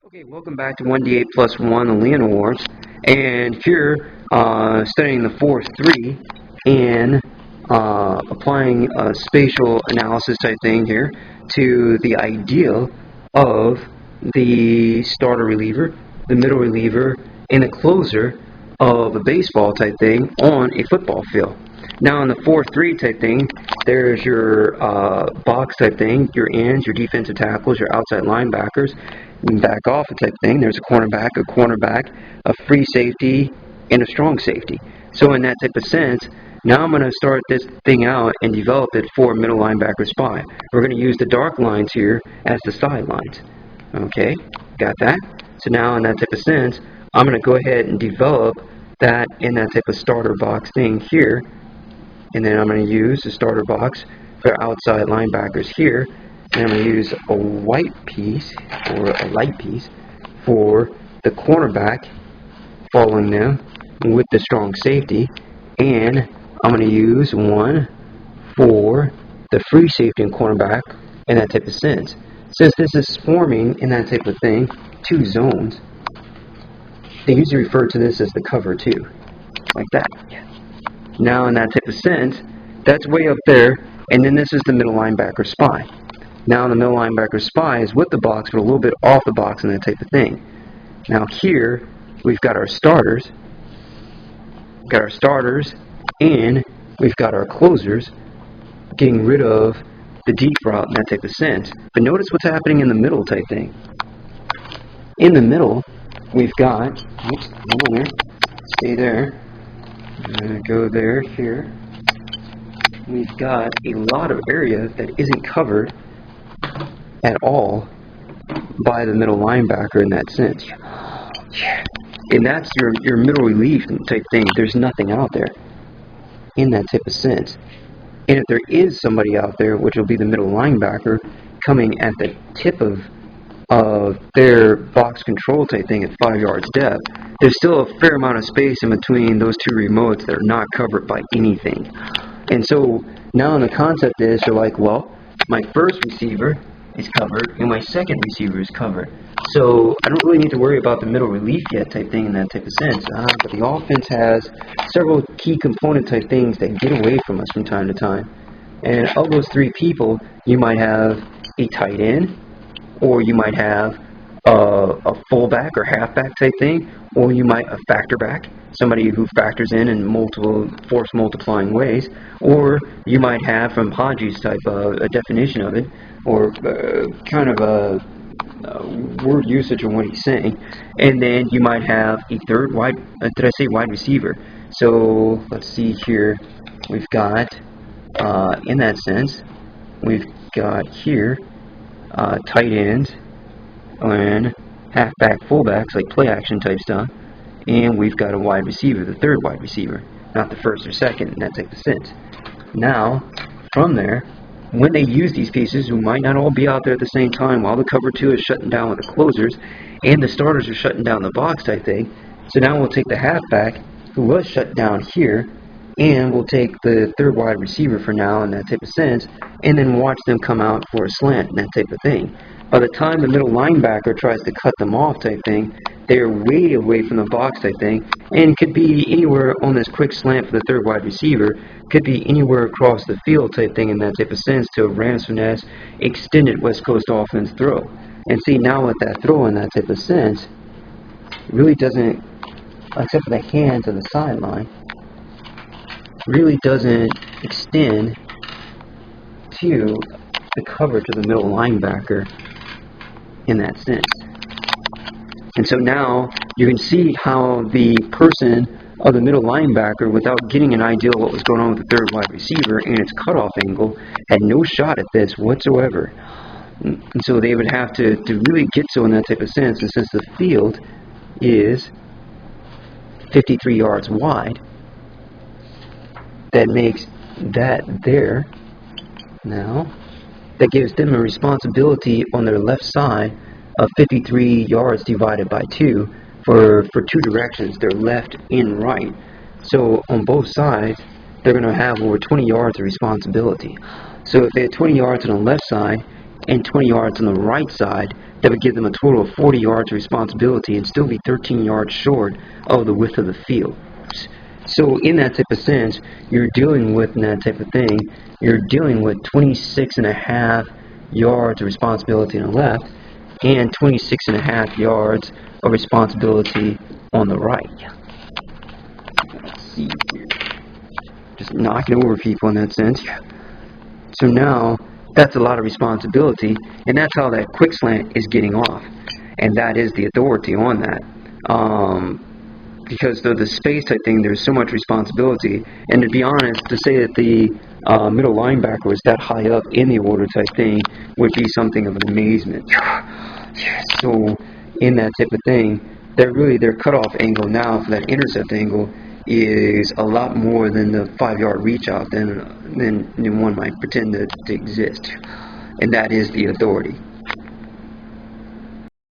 Okay, welcome back to 1d8+1, the leonal Orbs, and here studying the 4-3 and applying a spatial analysis type thing here to the ideal of the starter reliever, the middle reliever, and the closer of a baseball type thing on a football field. Now in the 4-3 type thing, there's your box type thing, your ends, your defensive tackles, your outside linebackers, and back off type thing. There's a cornerback, a free safety, and a strong safety. So in that type of sense, now I'm going to start this thing out and develop it for middle linebacker spy. We're going to use the dark lines here as the sidelines. Okay, got that? So now in that type of sense, I'm going to go ahead and develop that in that type of starter box thing here. And then I'm going to use the starter box for outside linebackers here. And I'm going to use a white piece or a light piece for the cornerback following them with the strong safety. And I'm going to use one for the free safety and cornerback in that type of sense. Since this is forming in that type of thing, two zones, they usually refer to this as the cover two, like that. Now in that type of sense, that's way up there, and then this is the middle linebacker spy. Now the middle linebacker spy is with the box, but a little bit off the box and that type of thing. Now here, we've got our starters, and we've got our closers, getting rid of the deep route in that type of sense. But notice what's happening in the middle type thing. In the middle, we've got, oops, hold on there, stay there. I'm going to go there, here. We've got a lot of area that isn't covered at all by the middle linebacker in that sense. And that's your middle relief type thing. There's nothing out there in that type of sense. And if there is somebody out there, which will be the middle linebacker, coming at the tip of their box control type thing at 5 yards depth, there's still a fair amount of space in between those two remotes that are not covered by anything. And so now the concept is, you're like, well, my first receiver is covered and my second receiver is covered. So I don't really need to worry about the middle relief yet type thing in that type of sense. But the offense has several key component type things that get away from us from time to time. And of those three people, you might have a tight end, or you might have a fullback or halfback type thing, or you might a factor back, somebody who factors in multiple force multiplying ways, or you might have, from Haji's type of a definition of it, or kind of a word usage of what he's saying, and then you might have a third wide receiver. So let's see here, we've got in that sense, we've got here tight ends and halfback fullbacks, like play action type stuff, and we've got a wide receiver, the third wide receiver, not the first or second in that type of sense. Now from there, when they use these pieces, who might not all be out there at the same time while the cover two is shutting down with the closers and the starters are shutting down the box type thing, so now we'll take the halfback who was shut down here, and we'll take the third wide receiver for now in that type of sense, and then watch them come out for a slant and that type of thing. By the time the middle linebacker tries to cut them off type thing, they're way away from the box type thing, and could be anywhere on this quick slant for the third wide receiver, could be anywhere across the field type thing in that type of sense to a Rams finesse extended West Coast offense throw. And see, now with that throw in that type of sense, really doesn't, except for the hands of the sideline, really doesn't extend to the coverage of the middle linebacker in that sense. And so now you can see how the person of the middle linebacker, without getting an idea of what was going on with the third wide receiver and its cutoff angle, had no shot at this whatsoever. And so they would have to really get so in that type of sense. And since the field is 53 yards wide, that makes that there. Now, that gives them a responsibility on their left side of 53 yards divided by 2 for two directions, their left and right. So on both sides, they're going to have over 20 yards of responsibility. So if they had 20 yards on the left side and 20 yards on the right side, that would give them a total of 40 yards of responsibility and still be 13 yards short of the width of the field. So in that type of sense, you're dealing with, in that type of thing, you're dealing with 26.5 yards of responsibility on the left and 26.5 yards of responsibility on the right. Let's see here. Just knocking over people in that sense. So now, that's a lot of responsibility, and that's how that quick slant is getting off. And that is the authority on that. Because though the space type thing, there's so much responsibility. And to be honest, to say that the middle linebacker was that high up in the order type thing would be something of an amazement. So in that type of thing, their cutoff angle now for that intercept angle is a lot more than the 5-yard reach out than one might pretend to exist. And that is the authority.